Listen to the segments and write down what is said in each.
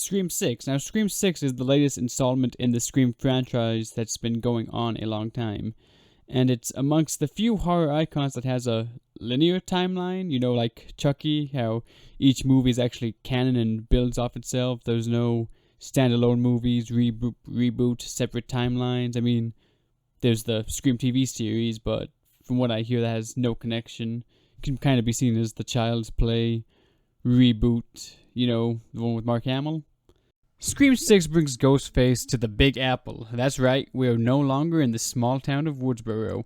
Scream 6. Now, Scream 6 is the latest installment in the Scream franchise that's been going on a long time. And it's amongst the few horror icons that has a linear timeline, like Chucky, how each movie is actually canon and builds off itself. There's no standalone movies, reboot, separate timelines. I mean, there's the Scream TV series, but from what I hear, that has no connection. It can kind of be seen as the Child's Play reboot, the one with Mark Hamill. Scream 6 brings Ghostface to the Big Apple. That's right, we are no longer in the small town of Woodsboro.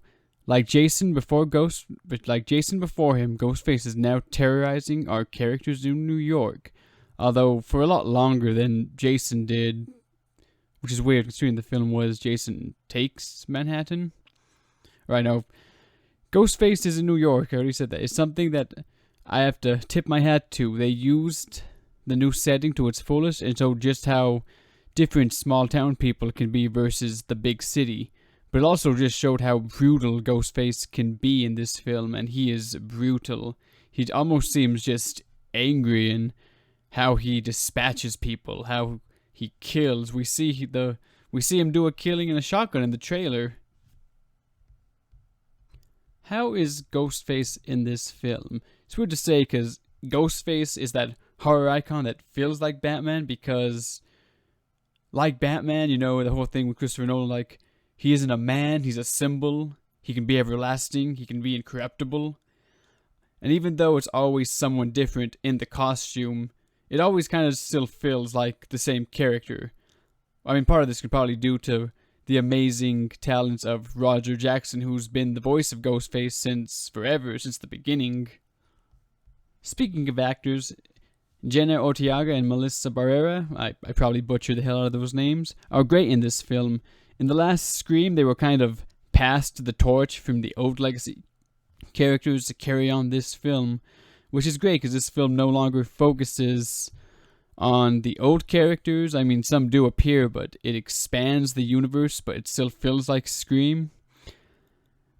Like Jason before him, Ghostface is now terrorizing our characters in New York. Although for a lot longer than Jason did, which is weird considering the film was Jason Takes Manhattan. Right now, Ghostface is in New York, I already said that. It's something that I have to tip my hat to. They used the new setting to its fullest, and so just how different small town people can be versus the big city. But it also just showed how brutal Ghostface can be in this film, and he is brutal. He almost seems just angry in how he dispatches people, how he kills. We see him do a killing in a shotgun in the trailer. How is Ghostface in this film? It's weird to say because Ghostface is that horror icon that feels like Batman because, like Batman, the whole thing with Christopher Nolan, like, he isn't a man, he's a symbol. He can be everlasting, he can be incorruptible. And even though it's always someone different in the costume, it always kind of still feels like the same character. I mean, part of this could probably due to the amazing talents of Roger Jackson, who's been the voice of Ghostface since the beginning. Speaking of actors, Jenna Ortega and Melissa Barrera, I probably butchered the hell out of those names, are great in this film. In the last Scream, they were kind of passed the torch from the old legacy characters to carry on this film, which is great because this film no longer focuses on the old characters. I mean, some do appear, but it expands the universe, but it still feels like Scream.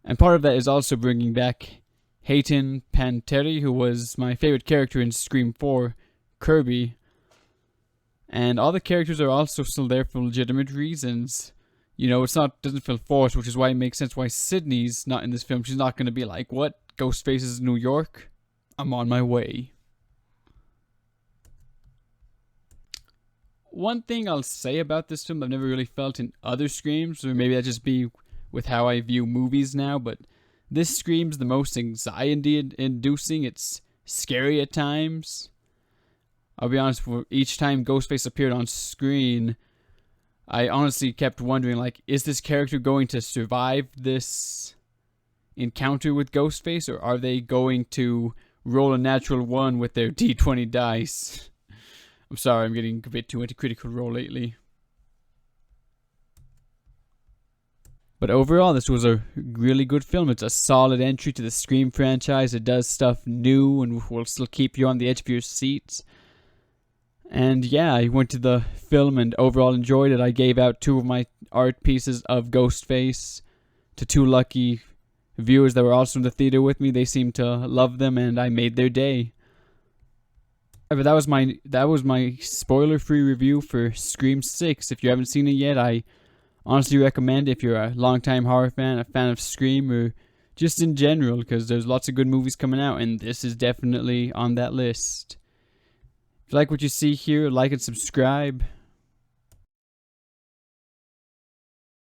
And part of that is also bringing back Hayden Panettiere, who was my favorite character in Scream 4, Kirby. And all the characters are also still there for legitimate reasons. Doesn't feel forced, which is why it makes sense why Sydney's not in this film. She's not going to be like, what? Ghostface is in New York? I'm on my way. One thing I'll say about this film I've never really felt in other Screams, or maybe that just be with how I view movies now, but this Scream's the most anxiety-inducing. It's scary at times. I'll be honest, for each time Ghostface appeared on screen, I honestly kept wondering, like, is this character going to survive this encounter with Ghostface, or are they going to roll a natural 1 with their D20 dice? I'm sorry, I'm getting a bit too into Critical Role lately. But overall, this was a really good film. It's a solid entry to the Scream franchise. It does stuff new and will still keep you on the edge of your seats. And yeah, I went to the film and overall enjoyed it. I gave out 2 of my art pieces of Ghostface to 2 lucky viewers that were also in the theater with me. They seemed to love them and I made their day. But that was my spoiler-free review for Scream 6. If you haven't seen it yet, I honestly recommend it if you're a longtime horror fan, a fan of Scream, or just in general, because there's lots of good movies coming out, and this is definitely on that list. If you like what you see here, like and subscribe.